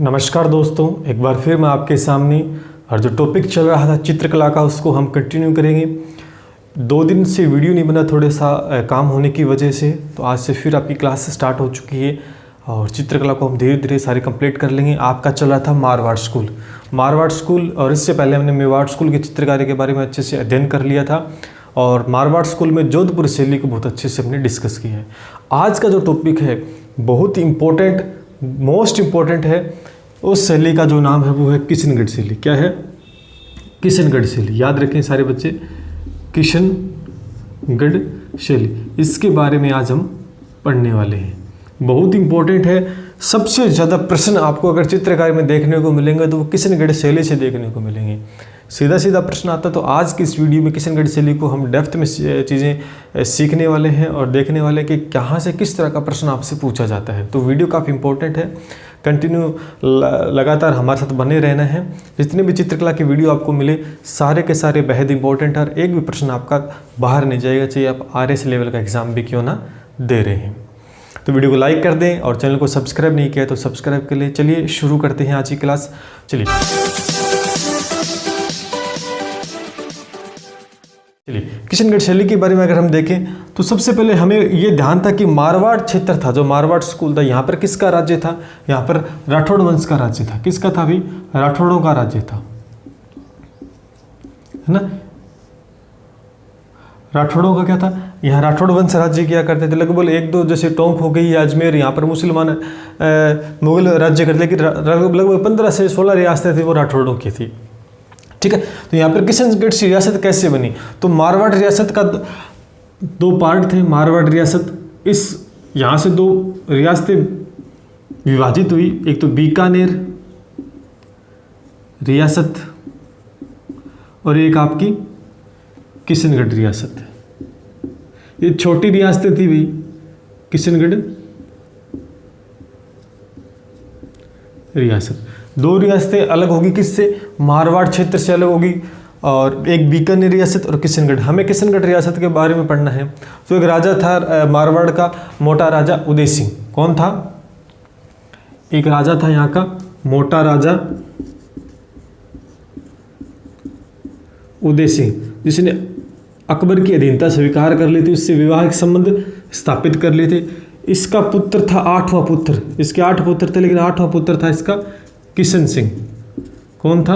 नमस्कार दोस्तों, एक बार फिर मैं आपके सामने और जो टॉपिक चल रहा था चित्रकला का उसको हम कंटिन्यू करेंगे। 2 दिन से वीडियो नहीं बना, थोड़े सा काम होने की वजह से, तो आज से फिर आपकी क्लास स्टार्ट हो चुकी है और चित्रकला को हम धीरे धीरे सारे कंप्लीट कर लेंगे। आपका चल रहा था मारवाड़ स्कूल और इससे पहले हमने मेवाड़ स्कूल की चित्रकारी के बारे में अच्छे से अध्ययन कर लिया था और मारवाड़ स्कूल में जोधपुर शैली को बहुत अच्छे से हमने डिस्कस किया है। आज का जो टॉपिक है बहुत इम्पोर्टेंट, मोस्ट इम्पोर्टेंट है। उस शैली का जो नाम है वो है किशनगढ़ शैली। क्या है? किशनगढ़ शैली। याद रखें सारे बच्चे, किशनगढ़ शैली, इसके बारे में आज हम पढ़ने वाले हैं। बहुत इम्पोर्टेंट है। सबसे ज़्यादा प्रश्न आपको अगर चित्रकारी में देखने को मिलेंगे तो वो किशनगढ़ शैली से देखने को मिलेंगे। सीधा सीधा प्रश्न आता तो आज की इस वीडियो में किशनगढ़ शैली को हम डेप्थ में चीज़ें सीखने वाले हैं और देखने वाले कि कहाँ से किस तरह का प्रश्न आपसे पूछा जाता है। तो वीडियो काफ़ी इंपॉर्टेंट है, कंटिन्यू लगातार हमारे साथ बने रहना है। जितने भी चित्रकला की वीडियो आपको मिले सारे के सारे बेहद इंपॉर्टेंट है और एक भी प्रश्न आपका बाहर नहीं जाएगा, चाहे आप RS लेवल का एग्ज़ाम भी क्यों ना दे रहे हैं। तो वीडियो को लाइक कर दें और चैनल को सब्सक्राइब नहीं किया तो सब्सक्राइब कर लें। चलिए शुरू करते हैं आज की क्लास। चलिए किशनगढ़ शैली के बारे में अगर हम देखें तो सबसे पहले हमें ये ध्यान था कि मारवाड़ क्षेत्र था, जो मारवाड़ स्कूल था, यहाँ पर किसका राज्य था? यहाँ पर राठौड़ वंश का राज्य था। किसका था भाई? राठौड़ों का राज्य था, है ना। राठौड़ों का क्या था? यहाँ राठौड़ वंश राज्य किया करते थे। लगभग 1-2 जैसे टोंक हो गई, अजमेर, यहाँ पर मुसलमान मुगल राज्य करते, लेकिन लगभग 15 से 16 रियासतें थी वो राठौड़ों की थी। ठीक है, तो यहाँ पर किशनगढ़ रियासत कैसे बनी? तो मारवाड़ रियासत का 2 पार्ट थे। मारवाड़ रियासत, इस यहाँ से 2 रियासतें विभाजित हुई। एक तो बीकानेर रियासत और एक आपकी किशनगढ़ रियासत है। ये छोटी रियासतें थी भाई, किशनगढ़ रियासत। 2 रियासतें अलग होगी, किससे? मारवाड़ क्षेत्र से अलग होगी, और एक बीकानेर रियासत और किशनगढ़। हमें किशनगढ़ रियासत के बारे में पढ़ना है। तो एक राजा था मारवाड़ का, मोटा राजा उदय सिंह। कौन था? एक राजा था यहाँ का, मोटा राजा उदय सिंह, जिसने अकबर की अधीनता स्वीकार कर ली थी, उससे विवाहिक संबंध स्थापित कर लिए थे। इसका पुत्र था 8वां पुत्र, इसके 8 पुत्र थे, लेकिन 8वां पुत्र था इसका किशन सिंह। कौन था?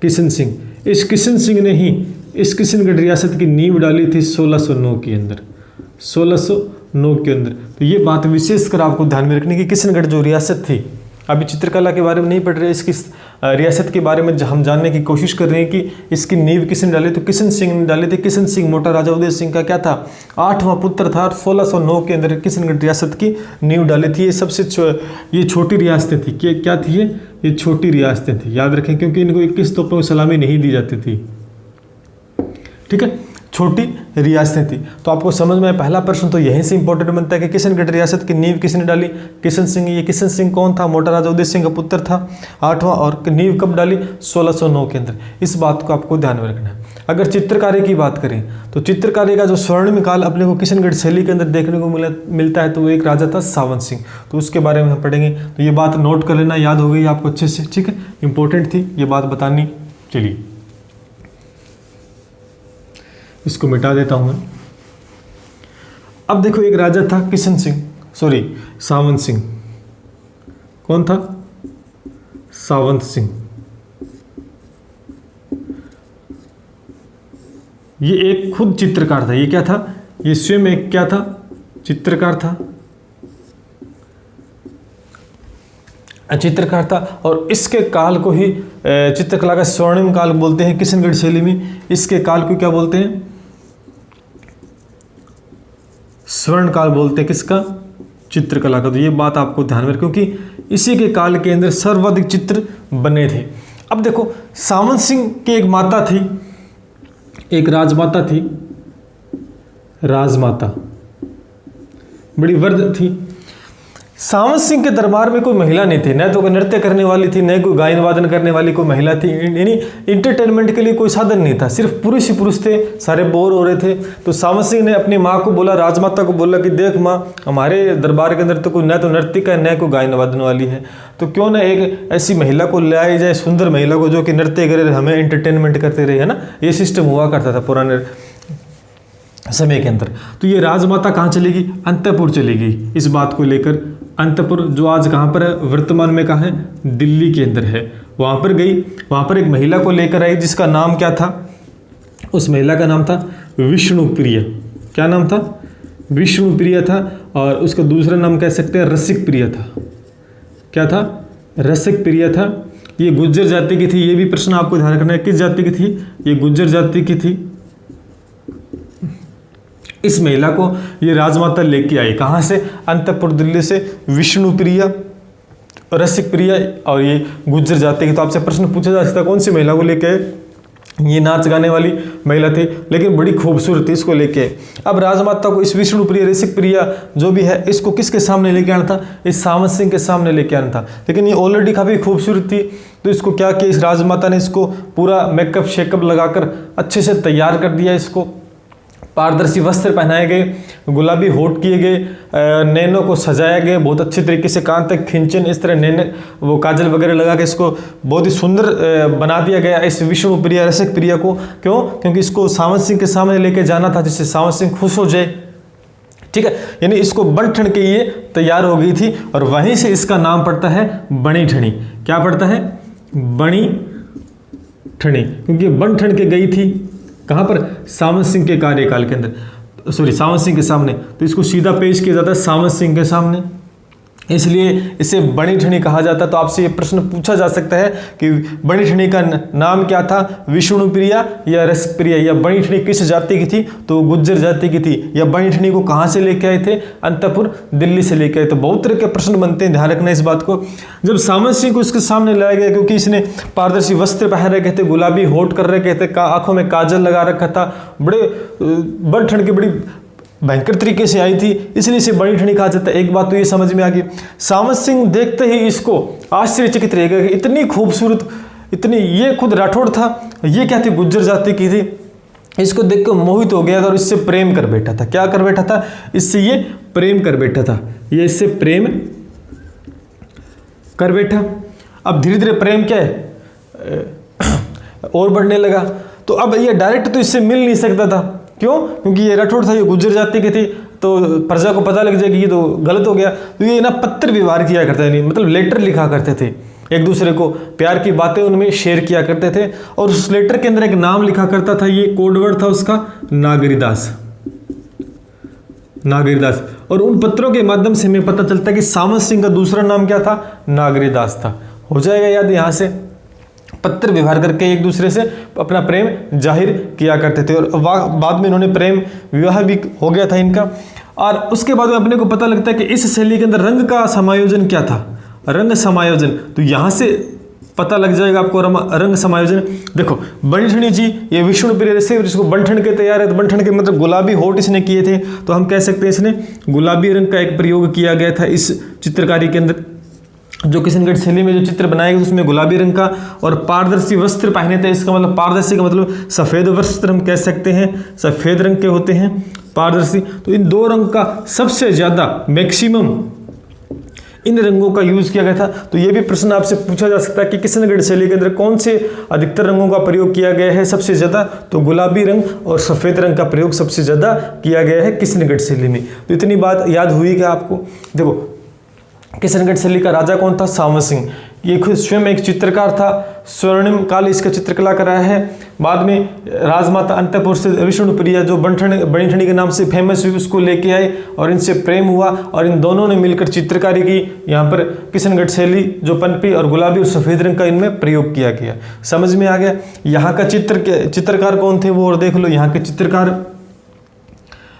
किशन सिंह। इस किशन सिंह ने ही इस किशनगढ़ रियासत की नींव डाली थी 1609 के अंदर, 1609 के अंदर। तो ये बात विशेषकर आपको ध्यान में रखनी कि किशनगढ़ जो रियासत थी, अभी चित्रकला के बारे में नहीं पढ़ रहे, इसकी रियासत के बारे में हम जानने की कोशिश कर रहे हैं कि इसकी नींव किसने डाली। तो किशन सिंह ने डाली थी। किशन सिंह मोटा राजा उदय सिंह का क्या था? 8वां पुत्र था और 1609 के अंदर किशनगढ़ रियासत की नींव डाली थी। ये सबसे ये छोटी रियासतें थी। क्या थी ये छोटी रियासतें थी, याद रखें, क्योंकि इनको 21 तोपों की सलामी नहीं दी जाती थी। ठीक है, छोटी रियासतें थी। तो आपको समझ में पहला प्रश्न तो यहीं से इंपॉर्टेंट बनता है कि किशनगढ़ रियासत की नींव किसने डाली? किशन सिंह। ये किशन सिंह कौन था? मोटा राजा उदय सिंह का पुत्र था, 8वां, और नींव कब डाली? 1609 के अंदर। इस बात को आपको ध्यान में रखना है। अगर चित्रकारी की बात करें तो चित्रकारी का जो स्वर्णिम काल अपने को किशनगढ़ शैली के अंदर देखने को मिलता है, तो वो एक राजा था सावन सिंह। तो उसके बारे में हम पढ़ेंगे। तो ये बात नोट कर लेना, याद हो गई आपको अच्छे से। ठीक है, इंपॉर्टेंट थी ये बात बतानी। चलिए इसको मिटा देता हूं मैं। अब देखो, एक राजा था सावंत सिंह। कौन था? सावंत सिंह। ये एक खुद चित्रकार था। ये क्या था? ये स्वयं एक क्या था? चित्रकार था। और इसके काल को ही चित्रकला का स्वर्णिम काल बोलते हैं किशनगढ़ शैली में। इसके काल को क्या बोलते हैं? स्वर्ण काल बोलते हैं। किसका? चित्रकला का। तो ये बात आपको ध्यान में रखें, क्योंकि इसी के काल के अंदर सर्वाधिक चित्र बने थे। अब देखो, सावंत सिंह की एक माता थी, एक राजमाता थी, राजमाता बड़ी वर्द थी। सावंत सिंह के दरबार में कोई महिला नहीं थी, न तो कोई नृत्य करने वाली थी, न कोई गायन वादन करने वाली कोई महिला थी, यानी इंटरटेनमेंट के लिए कोई साधन नहीं था, सिर्फ पुरुष ही पुरुष थे, सारे बोर हो रहे थे। तो सावंत सिंह ने अपनी माँ को बोला, राजमाता को बोला कि देख माँ, हमारे दरबार के अंदर तो कोई न तो नर्तिका है, न कोई गायन वादन वाली है, तो क्यों ना एक ऐसी महिला को ले आई जाए, सुंदर महिला को, जो कि नृत्य करे, हमें एंटरटेनमेंट करते रहे, है ना। ये सिस्टम हुआ करता था पुराने समय के अंदर। तो ये राजमाता कहाँ चली गई? अंतपुर चली गई। इस बात को लेकर अंतपुर, जो आज कहाँ पर है, वर्तमान में कहाँ है, दिल्ली के अंदर है, वहाँ पर गई। वहाँ पर एक महिला को लेकर आई जिसका नाम क्या था? उस महिला का नाम था विष्णुप्रिया। क्या नाम था? विष्णुप्रिया था। और उसका दूसरा नाम कह सकते हैं रसिक प्रिया था। क्या था? रसिक प्रिया था। ये गुज्जर जाति की थी। ये भी प्रश्न आपको ध्यान रखना है, किस जाति की थी? ये गुज्जर जाति की थी। इस महिला को ये राजमाता लेके आई, कहाँ से? अंतपुर दिल्ली से। विष्णुप्रिया, रसिक प्रिया और ये गुज्जर जाति की। तो आपसे प्रश्न पूछा जा सकता है कौन सी महिला को लेके आए? ये नाच गाने वाली महिला थी, लेकिन बड़ी खूबसूरत थी, इसको लेके आए। अब राजमाता को इस विष्णुप्रिया, रसिक प्रिया जो भी है, इसको किसके सामने लेके आना था? इस सावंत सिंह के सामने लेके आना था। लेकिन ये ऑलरेडी काफ़ी खूबसूरत थी, तो इसको क्या किया, इस राजमाता ने इसको पूरा मेकअप शेकअप लगाकर अच्छे से तैयार कर दिया। इसको पारदर्शी वस्त्र पहनाए गए, गुलाबी होठ किए गए, नैनों को सजाया गया बहुत अच्छे तरीके से, कान तक खिंचन, इस तरह नैन वो काजल वगैरह लगा के इसको बहुत ही सुंदर बना दिया गया इस विष्णुप्रिया, रसिक प्रिया को। क्यों? क्योंकि इसको सावंत सिंह के सामने लेके जाना था, जिससे सावंत सिंह खुश हो जाए। ठीक है, यानी इसको बन ठन के ये तैयार हो गई थी, और वहीं से इसका नाम पड़ता है बनी ठनी। क्या पड़ता है? बनी ठनी, क्योंकि बन ठन के गई थी कहाँ पर? सावंत सिंह के कार्यकाल के अंदर, सॉरी सावंत सिंह के सामने। तो इसको सीधा पेश किया जाता है सावंत सिंह के सामने, इसलिए इसे बनी ठनी कहा जाता है। तो आपसे ये प्रश्न पूछा जा सकता है कि बनी ठनी का नाम क्या था? विष्णुप्रिया या रसिक प्रिया? या बनी ठनी किस जाति की थी? तो गुज्जर जाति की थी। या बनी ठनी को कहाँ से लेके आए थे? अंतपुर दिल्ली से लेके आए। तो बहुत तरह के प्रश्न बनते हैं, ध्यान रखना इस बात को। जब सावंत सिंह को इसके सामने लाया गया, क्योंकि इसने पारदर्शी वस्त्र पहन रखे थे, गुलाबी होठ कर रखे थे, आंखों में काजल लगा रखा था, बड़े बन ठन के बड़ी भयंकर तरीके से आई थी, इसलिए इसे बनी ठनी कहा जाता है। एक बात तो ये समझ में आ गई, सावंत सिंह देखते ही इसको आश्चर्यचकित रह गया कि इतनी खूबसूरत, इतनी, ये खुद राठौड़ था, ये क्या थी? गुज्जर जाति की थी। इसको देखकर मोहित हो गया था और इससे प्रेम कर बैठा था। क्या कर बैठा था? इससे ये प्रेम कर बैठा था, ये इससे प्रेम कर बैठा। अब धीरे धीरे प्रेम क्या है और बढ़ने लगा। तो अब ये डायरेक्ट तो इससे मिल नहीं सकता था। क्यों? क्योंकि ये राठौड़ था, ये गुज्जर जाति की थी, तो प्रजा को पता लग जाएगी ये तो गलत हो गया। तो ये ना पत्र व्यवहार किया करते थे, मतलब लेटर लिखा करते थे एक दूसरे को, प्यार की बातें उनमें शेयर किया करते थे। और उस लेटर के अंदर एक नाम लिखा करता था, ये कोडवर्ड था उसका, नागरीदास। नागरीदास। और उन पत्रों के माध्यम से हमें पता चलता है कि सावंत सिंह का दूसरा नाम क्या था? नागरीदास था। हो जाएगा याद यहाँ से। पत्र व्यवहार करके एक दूसरे से अपना प्रेम जाहिर किया करते थे, और बाद में इन्होंने प्रेम विवाह भी हो गया था इनका। और उसके बाद में अपने को पता लगता है कि इस शैली के अंदर रंग का समायोजन क्या था? रंग समायोजन। तो यहाँ से पता लग जाएगा आपको रंग समायोजन। देखो बनी ठनी जी, ये विष्णुप्रिया से इसको बनठन के तैयार है, तो बनठन के मतलब गुलाबी होठ इसने किए थे, तो हम कह सकते हैं इसने गुलाबी रंग का एक प्रयोग किया गया था इस चित्रकारी के अंदर। जो किशनगढ़ शैली में जो चित्र बनाए गए उसमें गुलाबी रंग का, और पारदर्शी वस्त्र पहने थे। इसका मतलब पारदर्शी का मतलब सफ़ेद वस्त्र हम कह सकते हैं, सफ़ेद रंग के होते हैं पारदर्शी। तो इन दो रंग का सबसे ज़्यादा मैक्सिमम इन रंगों का यूज़ किया गया था। तो ये भी प्रश्न आपसे पूछा जा सकता है कि किशनगढ़ शैली के अंदर कौन से अधिकतर रंगों का प्रयोग किया गया है सबसे ज़्यादा? तो गुलाबी रंग और सफ़ेद रंग का प्रयोग सबसे ज़्यादा किया गया है किशनगढ़ शैली में। तो इतनी बात याद हुई क्या आपको? देखो किशनगढ़ शैली का राजा कौन था? सावंत सिंह। ये खुद स्वयं एक चित्रकार था, स्वर्णिम काल इसका चित्रकला कराया है। बाद में राजमाता अंतपुर से विष्णुप्रिया जो बनी ठनी के नाम से फेमस हुई, उसको लेके आए और इनसे प्रेम हुआ, और इन दोनों ने मिलकर चित्रकारी की। यहाँ पर किशनगढ़ शैली जो पनपी और गुलाबी और सफ़ेद रंग का इनमें प्रयोग किया गया। समझ में आ गया? यहाँ का चित्रकार कौन थे वो और देख लो। यहाँ के चित्रकार,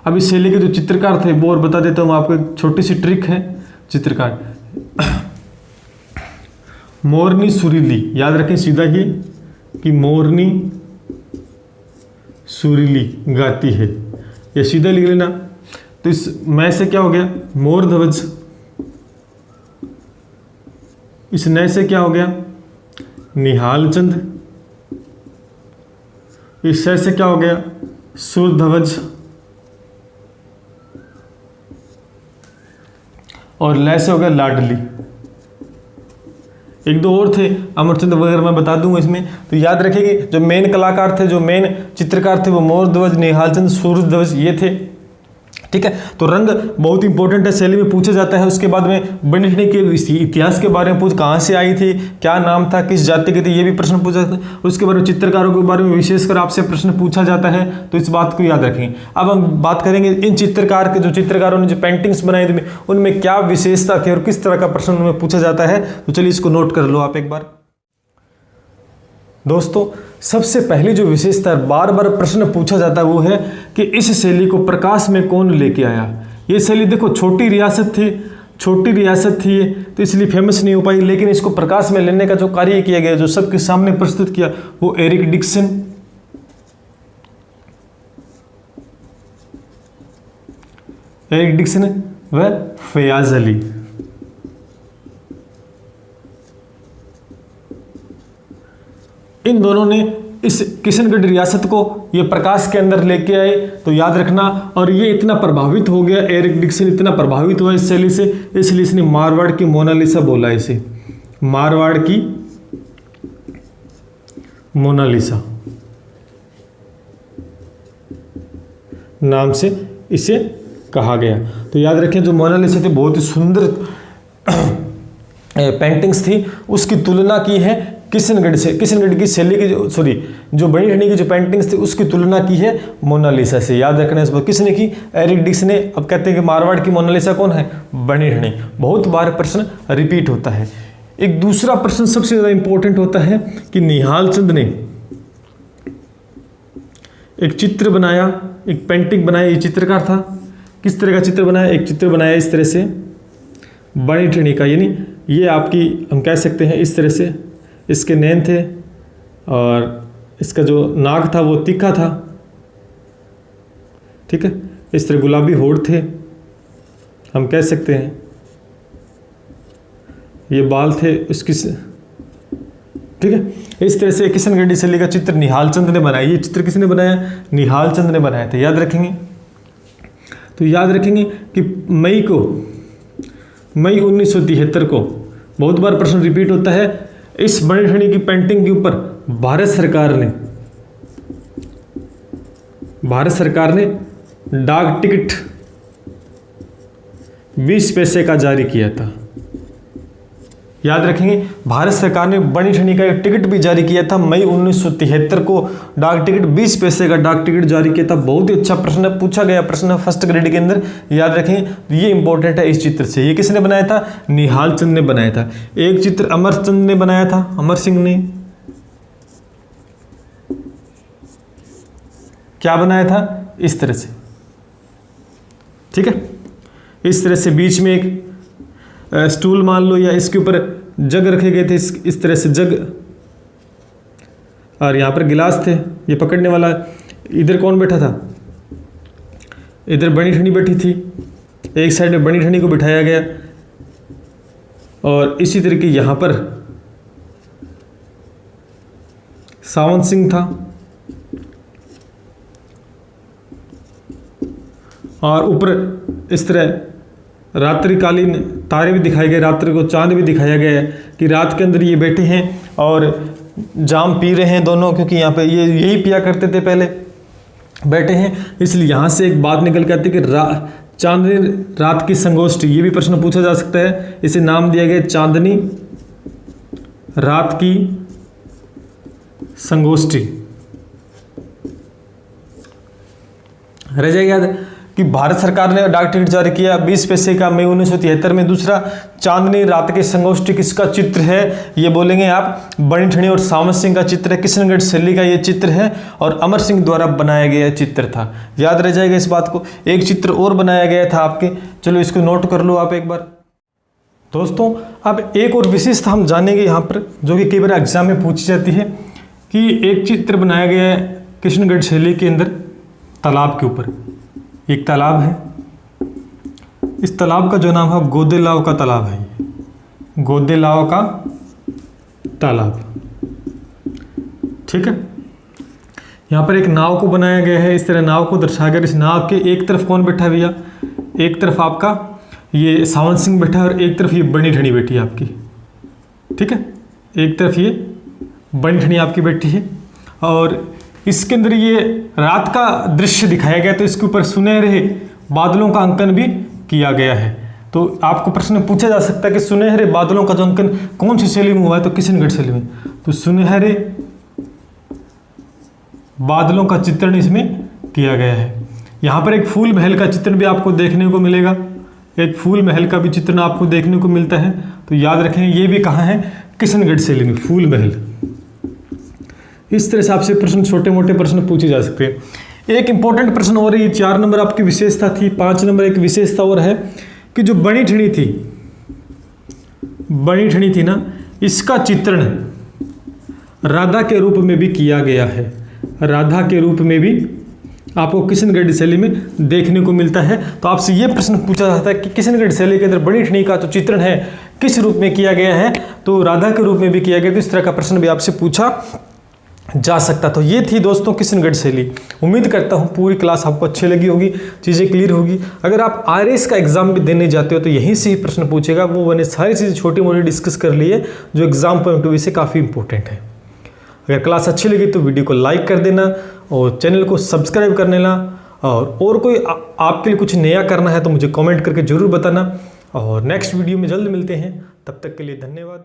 अब इस शैली के जो चित्रकार थे वो और बता देता हूँ आपको, एक छोटी सी ट्रिक है। चित्रकार मोरनी सुरीली, याद रखें सीधा ही कि मोरनी सुरीली गाती है, ये सीधा लिख लेना। तो इस मैं से क्या हो गया? मोर ध्वज इस नए से क्या हो गया, निहाल चंद। इस शय से क्या हो गया, सूर्यध्वज। और लय से हो गया लाडली। एक दो और थे अमरचंद वगैरह, मैं बता दूंगा इसमें, तो याद रखिए जो मेन कलाकार थे, जो मेन चित्रकार थे, वो मोरध्वज, निहालचंद, सूर्यध्वज ये थे। ठीक है, तो रंग बहुत इंपॉर्टेंट है, शैली में पूछा जाता है। उसके बाद में बनी के इतिहास के बारे में पूछ, कहाँ से आई थी, क्या नाम था, किस जाति के थे, ये भी प्रश्न पूछा जाता है। उसके बाद में चित्रकारों के बारे में विशेषकर आपसे प्रश्न पूछा जाता है, तो इस बात को याद रखें। अब हम बात करेंगे इन चित्रकार के, जो चित्रकारों ने जो पेंटिंग्स बनाई थी उनमें क्या विशेषता थी और किस तरह का प्रश्न उनमें पूछा जाता है। तो चलिए इसको नोट कर लो आप एक बार। दोस्तों, सबसे पहली जो विशेषता बार बार प्रश्न पूछा जाता है वो है कि इस शैली को प्रकाश में कौन लेके आया। ये शैली देखो छोटी रियासत थी ये, तो इसलिए फेमस नहीं हो पाई, लेकिन इसको प्रकाश में लेने का जो कार्य किया गया, जो सबके सामने प्रस्तुत किया, वो एरिक डिक्सन, व फयाज अली। इन दोनों ने इस किशनगढ़ रियासत को ये प्रकाश के अंदर लेके आए, तो याद रखना। और ये इतना प्रभावित हो गया, एरिक डिक्सन इतना प्रभावित हुआ इस शैली से, इसलिए इसने मारवाड़ की मोनालिसा बोला इसे, मारवाड़ की मोनालिसा नाम से इसे कहा गया। तो याद रखें जो मोनालिसा थी बहुत ही सुंदर पेंटिंग्स थी, उसकी तुलना की है किशनगढ़ से, किशनगढ़ की शैली की जो बनी ठनी की जो पेंटिंग्स थी उसकी तुलना की है मोनालिसा से। याद रखना इस बात, किसने की, एरिक डिक्सन ने। अब कहते हैं कि मारवाड़ की मोनालिसा कौन है, बनी ठनी। बहुत बार प्रश्न रिपीट होता है। एक दूसरा प्रश्न सबसे ज्यादा इंपॉर्टेंट होता है कि निहाल चंद ने एक चित्र बनाया, एक पेंटिंग बनाई, ये चित्रकार था। किस तरह का चित्र बनाया, एक चित्र बनाया इस तरह से बनी ठनी का, यानी ये आपकी हम कह सकते हैं इस तरह से इसके नैन थे और इसका जो नाक था वो तीखा था। ठीक है, इस तरह गुलाबी होठ थे, हम कह सकते हैं ये बाल थे उसकी। ठीक है, इस तरह से किशनगढ़ शैली का चित्र निहाल चंद ने बनाया। ये चित्र किसने बनाया, निहाल चंद ने बनाया था। याद रखेंगे, तो याद रखेंगे कि मई 1973 को बहुत बार प्रश्न रिपीट होता है। इस बनी ठनी की पेंटिंग के ऊपर भारत सरकार ने डाक टिकट 20 पैसे का जारी किया था। याद रखेंगे, भारत सरकार ने बनी ठनी का एक टिकट भी जारी किया था। मई 1973 को डाक टिकट 20 पैसे का डाक टिकट जारी किया था। बहुत ही अच्छा प्रश्न पूछा गया, प्रश्न फर्स्ट ग्रेड के अंदर। याद रखेंगे, ये इंपॉर्टेंट है इस चित्र से। ये किसने बनाया था, निहाल चंद ने बनाया था। एक चित्र अमरचंद ने बनाया था, अमर सिंह ने क्या बनाया था, इस तरह से। ठीक है, इस तरह से बीच में एक स्टूल मान लो, या इसके ऊपर जग रखे गए थे, इस तरह से जग, और यहाँ पर गिलास थे, ये पकड़ने वाला। इधर कौन बैठा था, इधर बनी ठनी बैठी थी, एक साइड में बनी ठनी को बिठाया गया, और इसी तरीके यहाँ पर सावंत सिंह था, और ऊपर इस तरह रात्रिकालीन तारे भी दिखाए गए, रात्रि को चांद भी दिखाया गया है कि रात के अंदर ये बैठे हैं और जाम पी रहे हैं दोनों, क्योंकि यहाँ पे ये यही पिया करते थे पहले, बैठे हैं। इसलिए यहाँ से एक बात निकल के आती है कि चांदनी रात की संगोष्ठी, ये भी प्रश्न पूछा जा सकता है। इसे नाम दिया गया चांदनी रात की संगोष्ठी। रह जाएगा याद कि भारत सरकार ने डाक टिकट जारी किया 20 पैसे का मई 1973 में। दूसरा, चांदनी रात की संगोष्ठी किसका चित्र है, ये बोलेंगे आप, बनी ठनी और सावंत सिंह का चित्र है। किशनगढ़ शैली का ये चित्र है और अमर सिंह द्वारा बनाया गया चित्र था। याद रह जाएगा इस बात को। एक चित्र और बनाया गया था आपके, चलो इसको नोट कर लो आप एक बार। दोस्तों, अब एक और विशेषता हम जानेंगे यहाँ पर, जो कि कई बार एग्जाम में पूछी जाती है, कि एक चित्र बनाया गया है किशनगढ़ शैली के अंदर तालाब के ऊपर। एक तालाब है, इस तालाब का जो नाम है गोदेलाव का तालाब है। गोदेलाव का तालाब। ठीक है, यहाँ पर एक नाव को बनाया गया है, इस तरह नाव को दर्शाया गया। इस नाव के एक तरफ कौन बैठा है भैया, एक तरफ आपका ये सावन सिंह बैठा है और एक तरफ ये बनी ठणी बैठी है आपकी। ठीक है, एक तरफ ये बनी ठणी आपकी बैठी है और इसके अंदर ये रात का दृश्य दिखाया गया, तो इसके ऊपर सुनहरे बादलों का अंकन भी किया गया है। तो आपको प्रश्न पूछा जा सकता है कि सुनहरे बादलों का जो अंकन कौन सी शैली में हुआ है, तो किशनगढ़ शैली में। तो सुनहरे बादलों का चित्रण इसमें किया गया है। यहाँ पर एक फूल महल का चित्रण भी आपको देखने को मिलेगा, एक फूल महल का भी चित्रण आपको देखने को मिलता है। तो याद रखें ये भी कहाँ है, किशनगढ़ शैली में, फूल महल। इस तरह से आपसे प्रश्न, छोटे मोटे प्रश्न पूछे जा सकते हैं। एक इंपॉर्टेंट प्रश्न और ये 4 नंबर आपकी विशेषता थी। 5 नंबर एक विशेषता और है कि जो बनी ठणी थी ना, इसका चित्रण राधा के रूप में भी किया गया है। राधा के रूप में भी आपको किशनगढ़ शैली में देखने को मिलता है। तो आपसे ये प्रश्न पूछा जाता है कि किशनगढ़ शैली के अंदर बनी ठणी का जो चित्रण है किस रूप में किया गया है, तो राधा के रूप में भी किया गया। तो इस तरह का प्रश्न भी आपसे पूछा जा सकता। तो ये थी दोस्तों किशनगढ़ शैली। उम्मीद करता हूँ पूरी क्लास आपको अच्छी लगी होगी, चीज़ें क्लियर होगी। अगर आप आरएस का एग्जाम भी देने जाते हो तो यहीं से ही प्रश्न पूछेगा। वो मैंने सारी चीज़ें छोटी मोटी डिस्कस कर ली है जो एग्जाम पॉइंट ऑफ व्यू से काफ़ी इंपॉर्टेंट है। अगर क्लास अच्छी लगी तो वीडियो को लाइक कर देना और चैनल को सब्सक्राइब कर लेना। और कोई आपके लिए कुछ नया करना है तो मुझे कमेंट करके ज़रूर बताना। और नेक्स्ट वीडियो में जल्द मिलते हैं, तब तक के लिए धन्यवाद।